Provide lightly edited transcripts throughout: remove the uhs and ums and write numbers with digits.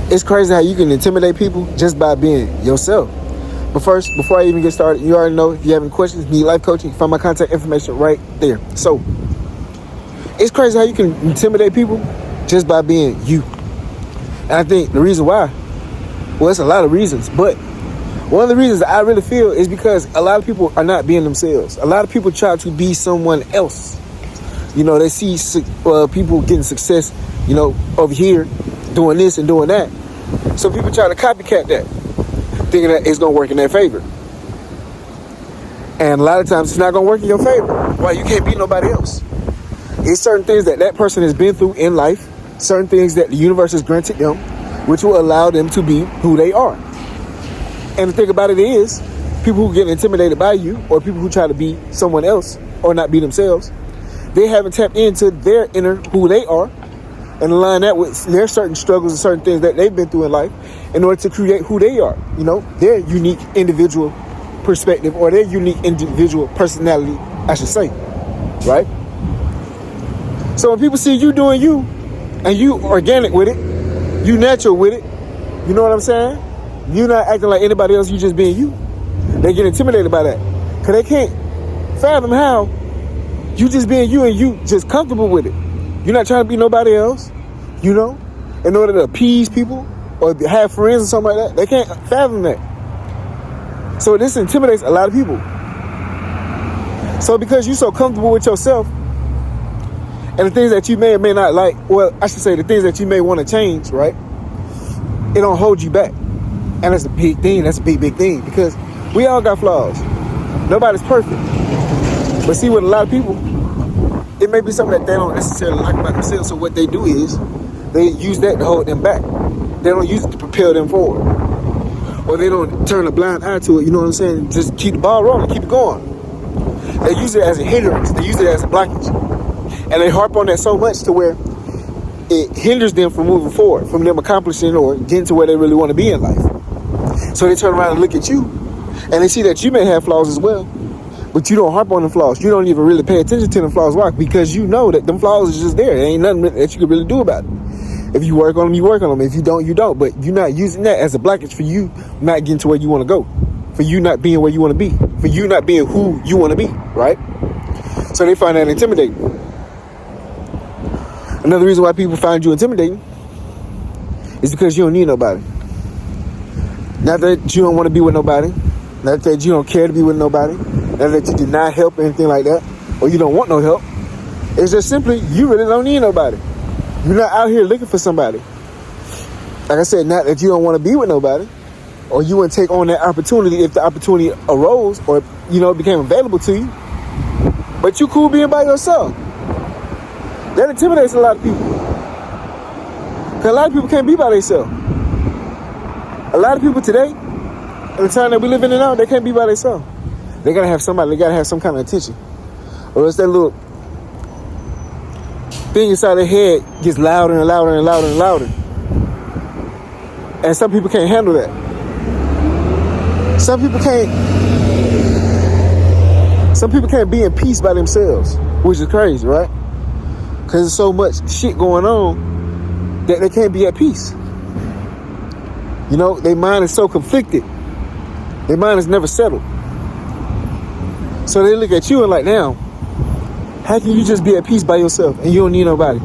It's crazy how you can intimidate people just by being yourself. But first, before I even get started, you already know if you have any questions, need life coaching, find my contact information right there. So, it's crazy how you can intimidate people just by being you. And I think the reason why, well, it's a lot of reasons, but one of the reasons I really feel is because a lot of people are not being themselves. A lot of people try to be someone else. You know, they see people getting success, you know, over here, doing this and doing that. So people try to copycat that, thinking that it's going to work in their favor. And a lot of times it's not going to work in your favor. Why? You can't be nobody else. It's certain things that that person has been through in life, certain things that the universe has granted them, which will allow them to be who they are. And the thing about it is, people who get intimidated by you, or people who try to be someone else or not be themselves, they haven't tapped into their inner who they are and align that with their certain struggles and certain things that they've been through in life in order to create who they are, you know, their unique individual perspective or their unique individual personality, I should say, right? So when people see you doing you and you organic with it, you natural with it, you know what I'm saying? You're not acting like anybody else, you just being you. They get intimidated by that because they can't fathom how you just being you and you just comfortable with it. You're not trying to be nobody else, you know, in order to appease people or have friends or something like that. They can't fathom that. So this intimidates a lot of people. So because you're so comfortable with yourself and the things that you may or may not like, well, I should say the things that you may want to change, right? It don't hold you back. And that's a big thing. That's a big, big thing because we all got flaws. Nobody's perfect. But see, with a lot of people, it may be something that they don't necessarily like about themselves. So what they do is they use that to hold them back. They don't use it to propel them forward. Or they don't turn a blind eye to it, you know what I'm saying? Just keep the ball rolling, keep it going. They use it as a hindrance. They use it as a blockage. And they harp on that so much to where it hinders them from moving forward, from them accomplishing or getting to where they really want to be in life. So they turn around and look at you and they see that you may have flaws as well. But you don't harp on the flaws. You don't even really pay attention to the flaws. Why? Because you know that them flaws is just there. There ain't nothing that you can really do about it. If you work on them, you work on them. If you don't, you don't. But you're not using that as a blockage for you not getting to where you want to go. For you not being where you want to be. For you not being who you want to be. Right? So they find that intimidating. Another reason why people find you intimidating is because you don't need nobody. Not that you don't want to be with nobody. Not that you don't care to be with nobody. Not that you deny help or anything like that. Or you don't want no help. It's just simply, you really don't need nobody. You're not out here looking for somebody. Like I said, not that you don't want to be with nobody. Or you wouldn't take on that opportunity if the opportunity arose or, you know, became available to you. But you cool being by yourself. That intimidates a lot of people. Because a lot of people can't be by themselves. A lot of people today, in the time that we live in now, they can't be by themselves. They gotta have somebody, they gotta have some kind of attention. Or it's that little thing inside their head gets louder and louder and louder and louder. And some people can't handle that. Some people can't be in peace by themselves, which is crazy, right? Because there's so much shit going on that they can't be at peace. You know, their mind is so conflicted. Their mind is never settled. So they look at you and like, now, how can you just be at peace by yourself and you don't need nobody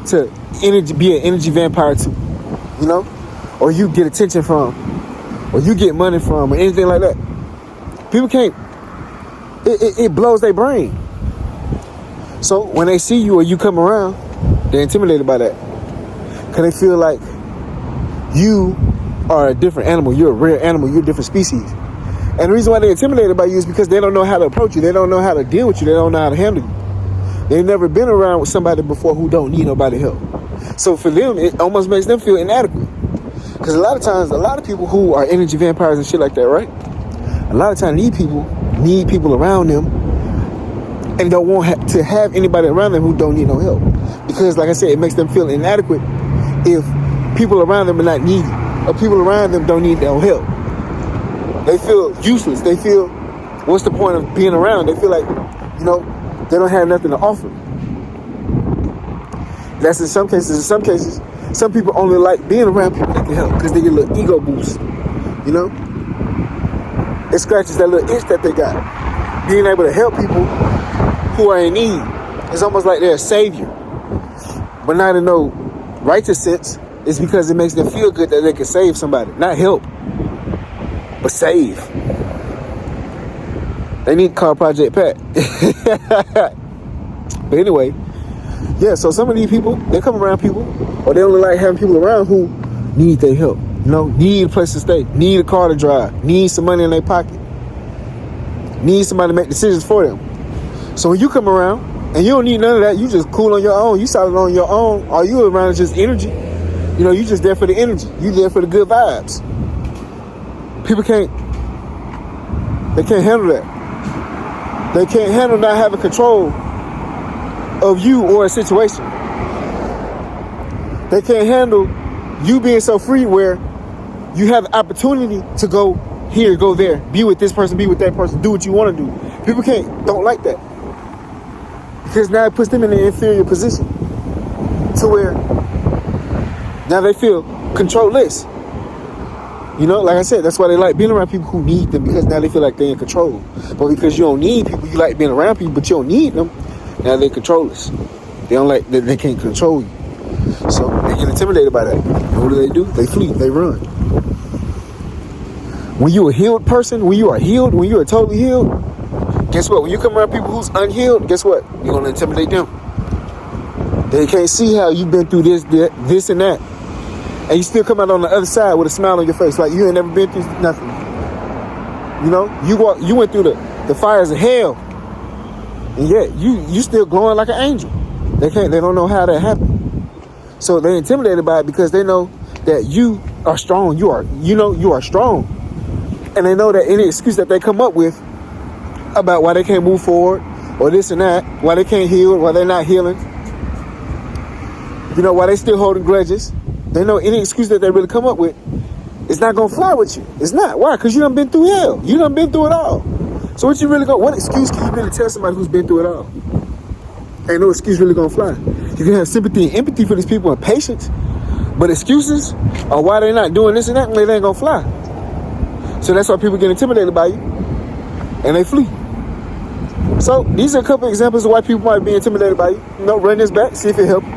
to be an energy vampire to, you know? Or you get attention from, or you get money from, or anything like that. People can't, it blows their brain. So when they see you or you come around, they're intimidated by that. Because they feel like you are a different animal. You're a rare animal. You're a different species. And the reason why they're intimidated by you is because they don't know how to approach you. They don't know how to deal with you. They don't know how to handle you. They've never been around with somebody before who don't need nobody help. So for them, it almost makes them feel inadequate. Because a lot of times, a lot of people who are energy vampires and shit like that, right? A lot of times need people around them and don't want to have anybody around them who don't need no help. Because like I said, it makes them feel inadequate if people around them are not needy or people around them don't need no help. They feel useless. They feel, what's the point of being around? They feel like, you know, they don't have nothing to offer. That's in some cases. In some cases, Some people only like being around people that can help because they get a little ego boost. You know? It scratches that little itch that they got. Being able to help people who are in need. It's almost like they're a savior. But not in no righteous sense. It's because it makes them feel good that they can save somebody. Not help, but save. They need to call Project Pat. But anyway, yeah, so some of these people, they come around people, or they only like having people around who need their help. You know, need a place to stay, need a car to drive, need some money in their pocket, need somebody to make decisions for them. So when you come around and you don't need none of that, you just cool on your own, you solid on your own, all you around is just energy. You know, you just there for the energy. You there for the good vibes. People can't handle that. They can't handle not having control of you or a situation. They can't handle you being so free where you have the opportunity to go here, go there, be with this person, be with that person, do what you want to do. People don't like that. Because now it puts them in an inferior position to where now they feel controlless. You know, like I said, that's why they like being around people who need them, because now they feel like they're in control. But because you don't need people, you like being around people, but you don't need them, now they're controllers. They don't like that, they can't control you. So they get intimidated by that. And what do? They flee, they run. When you're a healed person, when you are healed, when you are totally healed, guess what? When you come around people who's unhealed, guess what? You're going to intimidate them. They can't see how you've been through this and that. And you still come out on the other side with a smile on your face, like you ain't never been through nothing. You know, you went through the fires of hell, and yet you still glowing like an angel. They don't know how that happened. So they're intimidated by it because they know that you are strong. You are strong, and they know that any excuse that they come up with about why they can't move forward or this and that, why they can't heal, why they're not healing, you know, why they still holding grudges. They know any excuse that they really come up with, it's not going to fly with you. It's not. Why? Because you done been through hell. You done been through it all. So what excuse can you really tell somebody who's been through it all? Ain't no excuse really going to fly. You can have sympathy and empathy for these people and patience, but excuses or why they're not doing this and that, they ain't going to fly. So that's why people get intimidated by you and they flee. So these are a couple examples of why people might be intimidated by you. You know, run this back, see if it helps.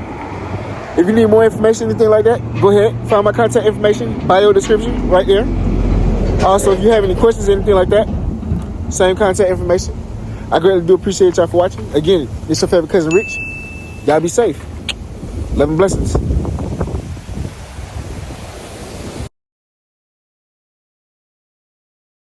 If you need more information, anything like that, go ahead. Find my contact information, bio description, right there. Also, if you have any questions, anything like that, same contact information. I greatly do appreciate y'all for watching. Again, it's your favorite cousin, Rich. Y'all be safe. Love and blessings.